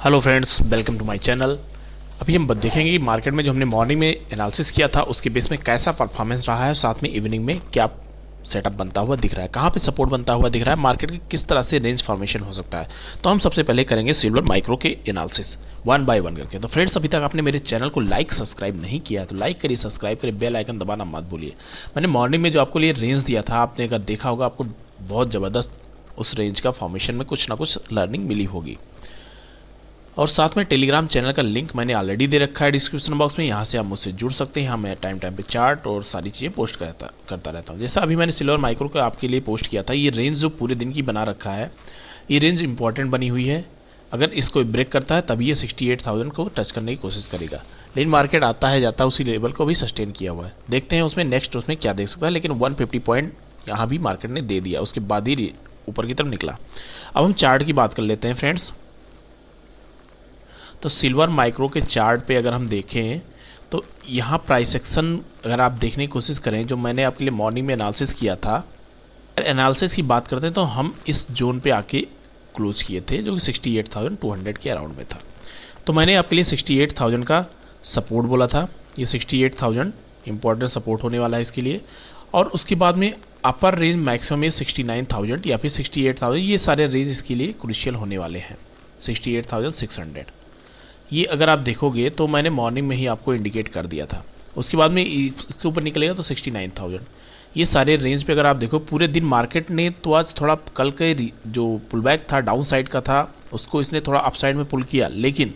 Hello friends, welcome to my channel. अभी हम देखेंगे कि मार्केट में जो हमने मॉर्निंग में एनालिसिस किया था उसके बेस में कैसा परफॉर्मेंस रहा है, साथ में इवनिंग में क्या सेटअप बनता हुआ दिख रहा है, कहाँ पे सपोर्ट बनता हुआ दिख रहा है, मार्केट की किस तरह से रेंज फॉर्मेशन हो सकता है। तो हम सबसे पहले करेंगे सिल्वर माइक्रो के एनालिसिस वन बाय वन करके। तो फ्रेंड्स, अभी तक आपने मेरे चैनल को लाइक सब्सक्राइब नहीं किया है तो लाइक करिए, सब्सक्राइब करिए, बेल आइकन दबाना मत भूलिए। मैंने मॉर्निंग में जो आपको लिए रेंज दिया था, आपने अगर देखा होगा आपको बहुत ज़बरदस्त उस रेंज का फॉर्मेशन में कुछ ना कुछ लर्निंग मिली होगी। और साथ में टेलीग्राम चैनल का लिंक मैंने ऑलरेडी दे रखा है डिस्क्रिप्शन बॉक्स में, यहाँ से आप मुझसे जुड़ सकते हैं। यहाँ मैं टाइम पे चार्ट और सारी चीज़ें पोस्ट करता रहता हूँ। जैसा अभी मैंने सिल्वर माइक्रो का आपके लिए पोस्ट किया था, ये रेंज जो पूरे दिन की बना रखा है, ये रेंज इंपॉर्टेंट बनी हुई है। अगर इसको ब्रेक करता है तभी ये 68,000 को टच करने की कोशिश करेगा, लेकिन मार्केट आता है जाता है उसी लेवल को भी सस्टेन किया हुआ है। देखते हैं उसमें नेक्स्ट उसमें क्या देख सकता है, लेकिन 150 पॉइंट यहाँ भी मार्केट ने दे दिया, उसके बाद ही ऊपर की तरफ निकला। अब हम चार्ट की बात कर लेते हैं फ्रेंड्स। तो सिल्वर माइक्रो के चार्ट पे अगर हम देखें तो यहाँ प्राइस एक्शन अगर आप देखने की कोशिश करें, जो मैंने आपके लिए मॉर्निंग में एनालिसिस किया था, एनालिसिस की बात करते हैं तो हम इस जोन पे आके क्लोज किए थे जो कि 68,200 के अराउंड में था। तो मैंने आपके लिए 68,000 का सपोर्ट बोला था, ये 68,000 इंपॉर्टेंट सपोर्ट होने वाला है इसके लिए। और उसके बाद में अपर रेंज मैक्सिमम है 69,000 या फिर 68,000, ये सारे रेंज इसके लिए क्रूशियल होने वाले हैं। 68,600 ये अगर आप देखोगे तो मैंने मॉर्निंग में ही आपको इंडिकेट कर दिया था। उसके बाद में इसके ऊपर निकलेगा तो 69,000, ये सारे रेंज पे अगर आप देखो पूरे दिन मार्केट ने तो आज थोड़ा कल के जो पुल बैक था डाउन साइड का था उसको इसने थोड़ा अप साइड में पुल किया, लेकिन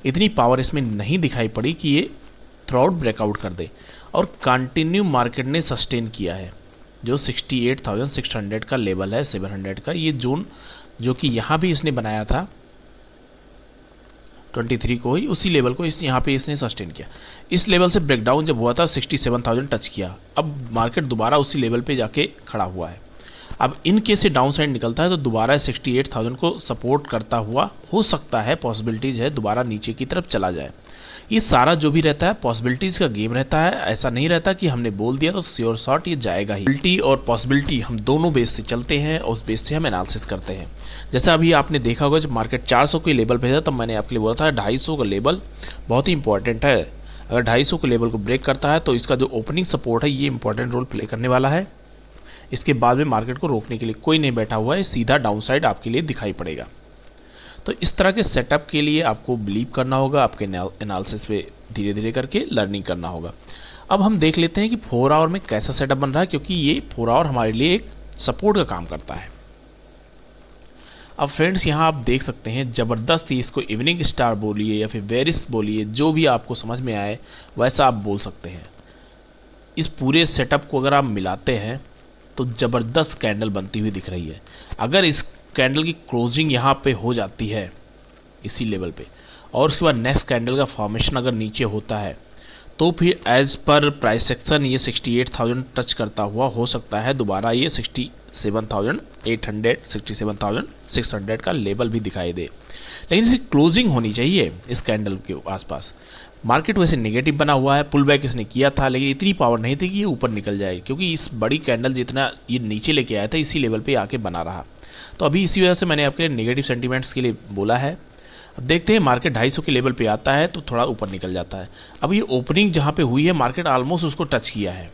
इतनी पावर इसमें नहीं दिखाई पड़ी कि ये थ्रू आउट ब्रेकआउट कर दे। और कंटिन्यू मार्केट ने सस्टेन किया है जो 68,600 का लेवल है, 700 का ये जोन जो कि यहाँ भी इसने बनाया था 23 को ही, उसी लेवल को यहाँ पे इसने सस्टेन किया। इस लेवल से ब्रेकडाउन जब हुआ था 67,000 टच किया, अब मार्केट दोबारा उसी लेवल पे जाके खड़ा हुआ है। अब इन केस से डाउन साइड निकलता है तो दोबारा 68,000 को सपोर्ट करता हुआ हो सकता है, पॉसिबिलिटीज़ है दोबारा नीचे की तरफ चला जाए। ये सारा जो भी रहता है पॉसिबिलिटीज़ का गेम रहता है, ऐसा नहीं रहता कि हमने बोल दिया तो श्योर शॉट ये जाएगा ही। पॉसिबिलिटी और पॉसिबिलिटी हम दोनों बेस से चलते हैं और उस बेस से हम एनालिसिस करते हैं। जैसा अभी आपने देखा होगा जब मार्केट 400 के लेवल पे था तब मैंने आपके लिए बोला था 250 का लेवल बहुत ही इंपॉर्टेंट है। अगर 250 के लेवल को ब्रेक करता है तो इसका जो ओपनिंग सपोर्ट है ये इंपॉर्टेंट रोल प्ले करने वाला है। इसके बाद में मार्केट को रोकने के लिए कोई नहीं बैठा हुआ है, सीधा डाउन साइड आपके लिए दिखाई पड़ेगा। तो इस तरह के सेटअप के लिए आपको बिलीव करना होगा, आपके एनालिसिस पे धीरे धीरे करके लर्निंग करना होगा। अब हम देख लेते हैं कि 4 आवर में कैसा सेटअप बन रहा है, क्योंकि ये 4 आवर हमारे लिए एक सपोर्ट का काम करता है। अब फ्रेंड्स यहाँ आप देख सकते हैं ज़बरदस्त ही, इसको इवनिंग स्टार बोलिए या फिर वेरिस बोलिए, जो भी आपको समझ में आए वैसा आप बोल सकते हैं। इस पूरे सेटअप को अगर आप मिलाते हैं तो ज़बरदस्त कैंडल बनती हुई दिख रही है। अगर इस कैंडल की क्लोजिंग यहाँ पे हो जाती है इसी लेवल पे और उसके बाद नेक्स्ट कैंडल का फॉर्मेशन अगर नीचे होता है तो फिर एज पर प्राइस सेक्शन ये 68,000 टच करता हुआ हो सकता है दोबारा ये 67,800 67,600 का लेवल भी दिखाई दे, लेकिन इसकी क्लोजिंग होनी चाहिए इस कैंडल के आसपास। मार्केट वैसे नेगेटिव बना हुआ है, पुल बैक इसने किया था, लेकिन इतनी पावर नहीं थी कि ये ऊपर निकल जाए, क्योंकि इस बड़ी कैंडल जितना ये नीचे लेके आया था इसी लेवल पे आके बना रहा। तो अभी इसी वजह से मैंने आपके नेगेटिव सेंटीमेंट्स के लिए बोला है। अब देखते हैं मार्केट 250 के लेवल पे आता है तो थोड़ा ऊपर निकल जाता है। अब ये ओपनिंग जहाँ पे हुई है मार्केट ऑलमोस्ट उसको टच किया है।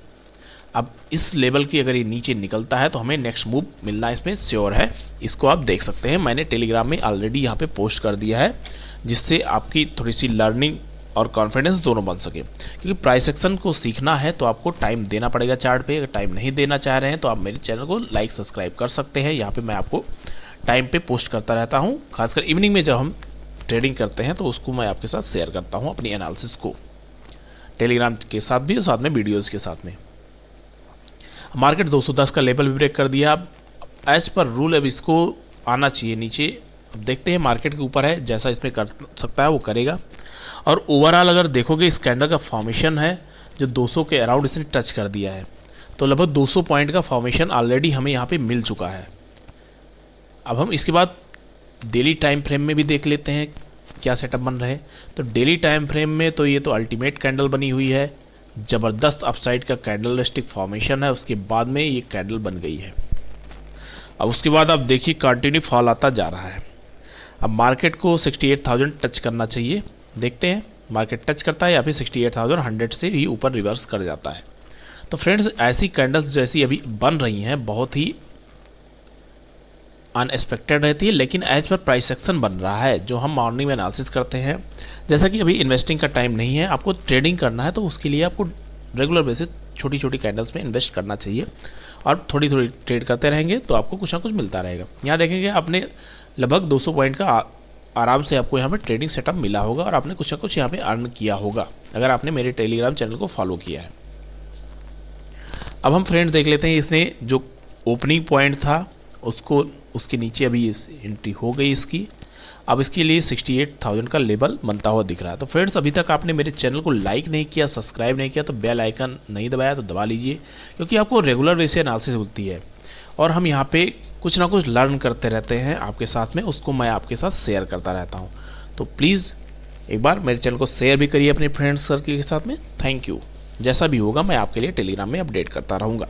अब इस लेवल की अगर ये नीचे निकलता है तो हमें नेक्स्ट मूव मिलना इसमें श्योर है। इसको आप देख सकते हैं, मैंने टेलीग्राम में ऑलरेडी यहाँ पे पोस्ट कर दिया है, जिससे आपकी थोड़ी सी लर्निंग और कॉन्फिडेंस दोनों बन सके। क्योंकि प्राइस एक्शन को सीखना है तो आपको टाइम देना पड़ेगा चार्ट पे। अगर टाइम नहीं देना चाह रहे हैं तो आप मेरे चैनल को लाइक सब्सक्राइब कर सकते हैं। यहाँ पे मैं आपको टाइम पे पोस्ट करता रहता हूँ, खासकर इवनिंग में जब हम ट्रेडिंग करते हैं तो उसको मैं आपके साथ शेयर करता हूँ, अपनी एनालिसिस को टेलीग्राम के साथ भी और साथ में वीडियोज़ के साथ में। मार्केट 210 का लेवल भी ब्रेक कर दिया। अब एज पर रूल अब इसको आना चाहिए नीचे। अब देखते हैं मार्केट के ऊपर है, जैसा इसमें कर सकता है वो करेगा। और ओवरऑल अगर देखोगे इस कैंडल का फॉर्मेशन है जो 200 के अराउंड इसने टच कर दिया है, तो लगभग 200 पॉइंट का फॉर्मेशन ऑलरेडी हमें यहाँ पे मिल चुका है। अब हम इसके बाद डेली टाइम फ्रेम में भी देख लेते हैं क्या सेटअप बन रहे हैं। तो डेली टाइम फ्रेम में तो ये तो अल्टीमेट कैंडल बनी हुई है, ज़बरदस्त अपसाइड का कैंडल स्टिक फॉर्मेशन है, उसके बाद में ये कैंडल बन गई है। अब उसके बाद आप देखिए कंटिन्यू फॉल आता जा रहा है। अब मार्केट को 68,000 टच करना चाहिए, देखते हैं मार्केट टच करता है या फिर 68,100 से ही ऊपर रिवर्स कर जाता है। तो फ्रेंड्स, ऐसी कैंडल्स जैसी अभी बन रही हैं बहुत ही अनएक्सपेक्टेड रहती है, लेकिन एज पर प्राइस एक्शन बन रहा है जो हम मॉर्निंग में एनालिसिस करते हैं। जैसा कि अभी इन्वेस्टिंग का टाइम नहीं है, आपको ट्रेडिंग करना है, तो उसके लिए आपको रेगुलर बेसिस छोटी छोटी कैंडल्स में इन्वेस्ट करना चाहिए और थोड़ी थोड़ी ट्रेड करते रहेंगे तो आपको कुछ ना कुछ मिलता रहेगा। यहाँ देखेंगे आपने लगभग 200 पॉइंट का आराम से आपको यहाँ पे ट्रेडिंग सेटअप मिला होगा और आपने कुछ ना कुछ यहाँ पे अर्न किया होगा अगर आपने मेरे टेलीग्राम चैनल को फॉलो किया है। अब हम फ्रेंड्स देख लेते हैं, इसने जो ओपनिंग पॉइंट था उसको उसके नीचे अभी इस एंट्री हो गई इसकी। अब इसके लिए 68,000 का लेवल बनता हुआ दिख रहा है। तो फ्रेंड्स, अभी तक आपने मेरे चैनल को लाइक नहीं किया, सब्सक्राइब नहीं किया, तो बेल आइकन नहीं दबाया तो दबा लीजिए, क्योंकि आपको रेगुलर वैसे एनालिसिस होती है और हम यहाँ पे कुछ ना कुछ लर्न करते रहते हैं आपके साथ में, उसको मैं आपके साथ शेयर करता रहता हूँ। तो प्लीज़ एक बार मेरे चैनल को शेयर भी करिए अपने फ्रेंड्स सर्कल के साथ में। Thank you. जैसा भी होगा मैं आपके लिए टेलीग्राम में अपडेट करता रहूँगा।